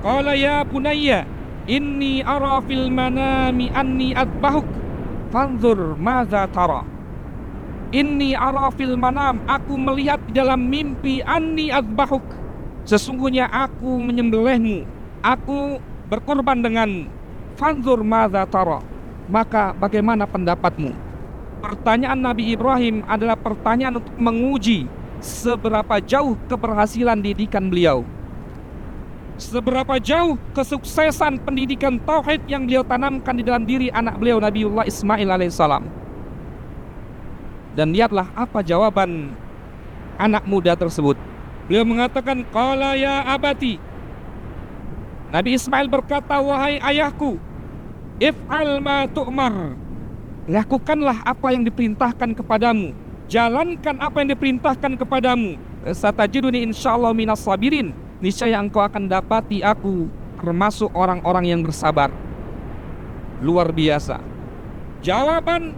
Qala ya bunayya inni ara fil manami anni adbahuk fanzur madza tara. Inni ara fil manam, aku melihat di dalam mimpi anni adbahuk, sesungguhnya aku menyembelihmu, aku berkorban denganmu. Fanzur madza tara, maka bagaimana pendapatmu? Pertanyaan Nabi Ibrahim adalah pertanyaan untuk menguji seberapa jauh keberhasilan didikan beliau, seberapa jauh kesuksesan pendidikan tauhid yang beliau tanamkan di dalam diri anak beliau Nabiullah Ismail alaihissalam. Dan lihatlah apa jawaban anak muda tersebut. Beliau mengatakan, qala ya abati. Nabi Ismail berkata, wahai ayahku, if'al ma tu'mar, lakukanlah apa yang diperintahkan kepadamu, jalankan apa yang diperintahkan kepadamu. Satajiduni insyaallah minas sabirin, niscaya engkau akan dapati aku termasuk orang-orang yang bersabar. Luar biasa jawaban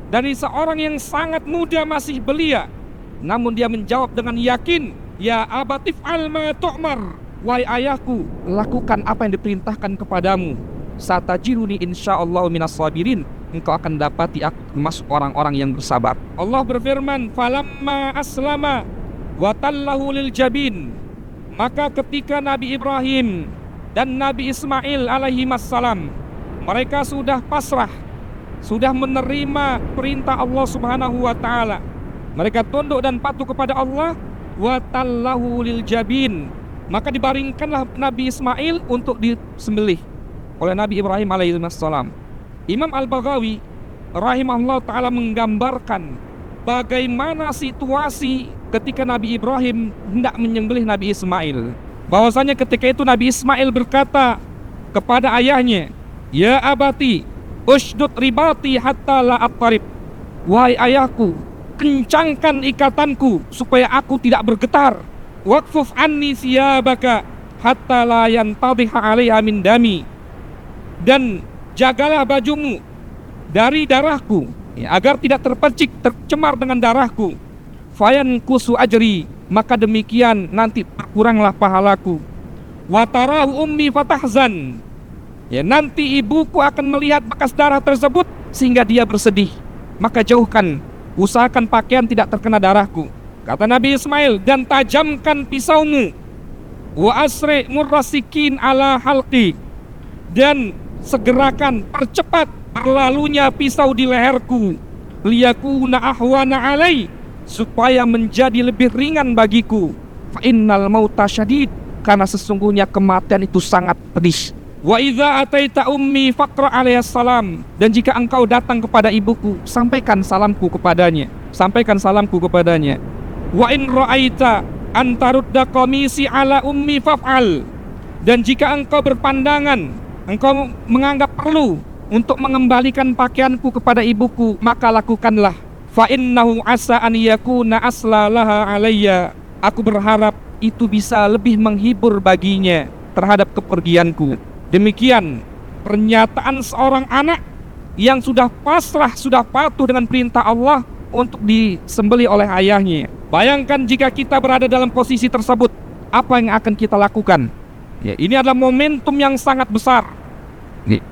dari seorang yang sangat muda, masih belia, namun dia menjawab dengan yakin, ya abatif alma tu'mar, wahai ayahku, lakukan apa yang diperintahkan kepadamu. Satajiduni insyaallah minas sabirin, engkau akan dapati aku termasuk orang-orang yang bersabar. Allah berfirman, falamma aslama wa tallahu lil jabin, maka ketika Nabi Ibrahim dan Nabi Ismail alaihimassalam mereka sudah pasrah, sudah menerima perintah Allah subhanahu wa ta'ala, mereka tunduk dan patuh kepada Allah, wa tallahu lil jabin, maka dibaringkanlah Nabi Ismail untuk disembelih oleh Nabi Ibrahim alaihissalam. Imam Al-Baghawi rahimahullah ta'ala menggambarkan bagaimana situasi ketika Nabi Ibrahim hendak menyembelih Nabi Ismail. Bahwasanya ketika itu Nabi Ismail berkata kepada ayahnya, ya abati ushdud ribati hatta la attarib, wahai ayahku, kencangkan ikatanku supaya aku tidak bergetar. Waqfuf anni siyabaka hatta la yantadhiha 'alaiha min dami, dan jagalah bajumu dari darahku, ya, agar tidak terpercik, tercemar dengan darahku. Fayan kusu ajri, maka demikian nanti berkuranglah pahalaku. Watarahu ummi fatahzan, ya, nanti ibuku akan melihat bekas darah tersebut sehingga dia bersedih, maka jauhkan, usahakan pakaian tidak terkena darahku. Kata Nabi Ismail, dan tajamkan pisaumu. Wa asri murrasikin ala halqi, dan segerakan, percepat berlalunya pisau di leherku. Liyakuna ahwana alai, supaya menjadi lebih ringan bagiku. Fa innal mauta syadid, karena sesungguhnya kematian itu sangat pedih. Wa idza ataita ummi faqra alaihissalam, dan jika engkau datang kepada ibuku, sampaikan salamku kepadanya, sampaikan salamku kepadanya. Wa in ra'aita an tarudda qamisi ala ummi faf'al, dan jika engkau berpandangan, engkau menganggap perlu untuk mengembalikan pakaianku kepada ibuku, maka lakukanlah. Fa innahu asa an yakuna aslalaha alayya, aku berharap itu bisa lebih menghibur baginya terhadap kepergianku. Demikian pernyataan seorang anak yang sudah pasrah, sudah patuh dengan perintah Allah untuk disembelih oleh ayahnya. Bayangkan jika kita berada dalam posisi tersebut, apa yang akan kita lakukan? Ya, ini adalah momentum yang sangat besar,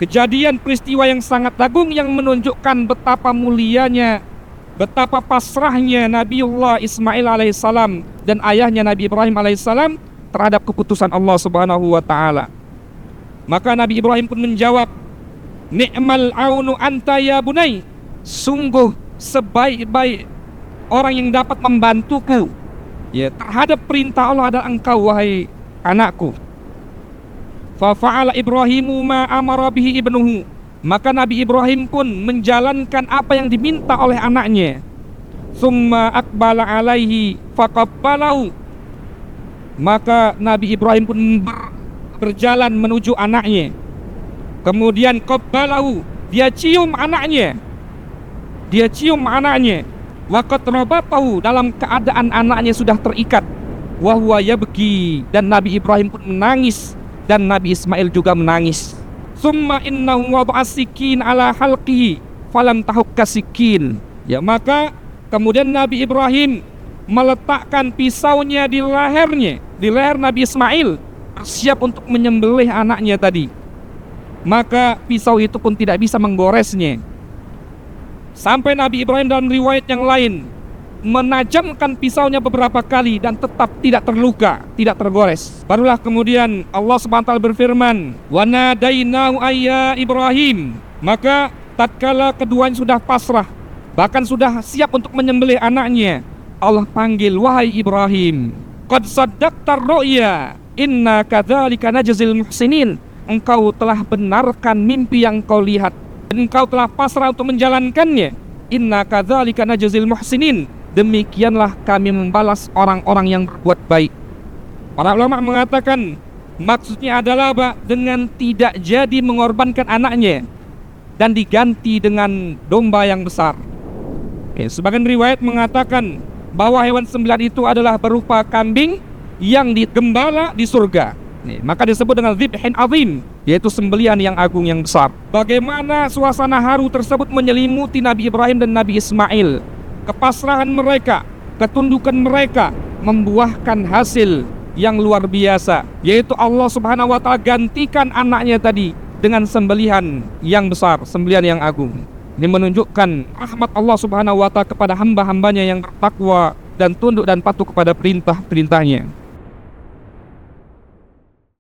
kejadian peristiwa yang sangat agung yang menunjukkan betapa mulianya, betapa pasrahnya Nabiullah Ismail alaihissalam dan ayahnya Nabi Ibrahim alaihissalam terhadap keputusan Allah subhanahu wa ta'ala. Maka Nabi Ibrahim pun menjawab, ni'mal aunu anta ya bunai, sungguh sebaik-baik orang yang dapat membantuku, ya, terhadap perintah Allah adalah engkau, wahai anakku. Fa fa'ala Ibrahimu ma amara bihi ibnuhu, maka Nabi Ibrahim pun menjalankan apa yang diminta oleh anaknya. Tsumma aqbala alaihi faqabbalahu, maka Nabi Ibrahim pun berjalan menuju anaknya. Kemudian qabbalahu, dia cium anaknya, dia cium anaknya. Waqad rabatahu, dalam keadaan anaknya sudah terikat. Wa huwa yabki, dan Nabi Ibrahim pun menangis, dan Nabi Ismail juga menangis. Summa innahu wada'a sikin ala halqihi falam tahukka sikin, ya, maka kemudian Nabi Ibrahim meletakkan pisaunya di lehernya, di leher Nabi Ismail, siap untuk menyembelih anaknya tadi, maka pisau itu pun tidak bisa menggoresnya. Sampai Nabi Ibrahim dalam riwayat yang lain menajamkan pisaunya beberapa kali dan tetap tidak terluka, tidak tergores. Barulah kemudian Allah SWT berfirman, "Wa nadainahu ayya Ibrahim." Maka tatkala keduanya sudah pasrah, bahkan sudah siap untuk menyembelih anaknya, Allah panggil, "Wahai Ibrahim, qad saddaqtar ru'ya, inna kadzalika najzil muhsinin." Engkau telah benarkan mimpi yang kau lihat dan engkau telah pasrah untuk menjalankannya. Inna kadzalika najzil muhsinin. Demikianlah kami membalas orang-orang yang berbuat baik. Para ulama mengatakan maksudnya adalah dengan tidak jadi mengorbankan anaknya dan diganti dengan domba yang besar. Sebagian riwayat mengatakan bahwa hewan sembelihan itu adalah berupa kambing yang digembala di surga. Maka disebut dengan dzibhin azim, yaitu sembelihan yang agung, yang besar. Bagaimana suasana haru tersebut menyelimuti Nabi Ibrahim dan Nabi Ismail. Kepasrahan mereka, ketundukan mereka membuahkan hasil yang luar biasa, yaitu Allah Subhanahu wa ta'ala gantikan anaknya tadi dengan sembelihan yang besar, sembelihan yang agung. Ini menunjukkan rahmat Allah Subhanahu wa ta'ala kepada hamba-hambanya yang bertakwa dan tunduk dan patuh kepada perintah-perintahnya.